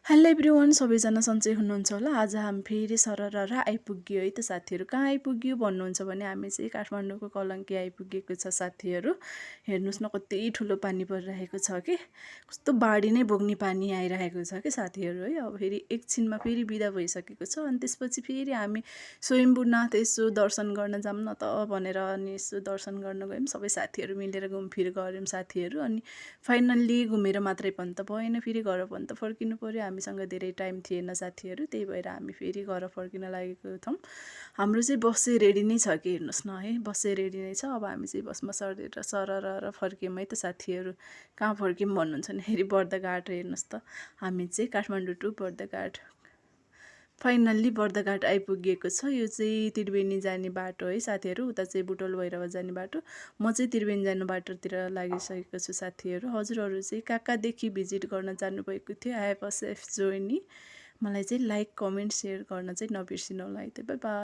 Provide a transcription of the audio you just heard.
Hello everyone, सबैजना सन्चै हुनुहुन्छ होला। आज हामी फेरि सरर आइपुग्यो है त साथीहरू। कहाँ आइपुग्यो भन्नुहुन्छ भने हामी चाहिँ काठमाडौँको कलङ्की आइपुगेको छ साथीहरू। हेर्नुहोस् न, कति ठुलो पानी परिरहेको छ कि, कस्तो बाढी नै बोक्ने पानी आइरहेको छ कि साथीहरू है। अब फेरि एकछिनमा फेरि बिदा भइसकेको छ, अनि त्यसपछि फेरि हामी स्वयम्भूनाथ यसो दर्शन गर्न जाऊँ न त भनेर अनि यसो दर्शन गर्न गयौँ। सबै साथीहरू मिलेर घुमफिर गऱ्यौँ साथीहरू। अनि फाइनल्ली घुमेर मात्रै पनि त भएन, फेरि घर पनि त फर्किनु पऱ्यो। हामीसँग धेरै टाइम थिएन साथीहरू, त्यही भएर हामी फेरि घर फर्किन लागेको थियौँ। हाम्रो चाहिँ बस चाहिँ रेडी नै छ कि, हेर्नुहोस् न है, बस चाहिँ रेडी नै छ। अब हामी चाहिँ बसमा सरेर सरर फर्क्यौँ है त साथीहरू। कहाँ फर्क्यौँ भन्नुहुन्छ भने फेरि बर्दघाट। हेर्नुहोस् त, हामी चाहिँ काठमाडौँ टु बर्दघाट, फाइनल्ली बर्दघाट आइपुगेको छ। यो चाहिँ त्रिवेणी जाने बाटो है साथीहरू, उता चाहिँ बुटोल भैरवा जाने बाटो। म चाहिँ त्रिवेणी जाने बाटोतिर लागिसकेको छु साथीहरू। हजुरहरू चाहिँ कहाँदेखि भिजिट गर्न जानुभएको थियो, ह्याभ अ सेफ जर्नी। मलाई चाहिँ लाइक, कमेन्ट, सेयर गर्न चाहिँ नबिर्सिनु होला है त। By by.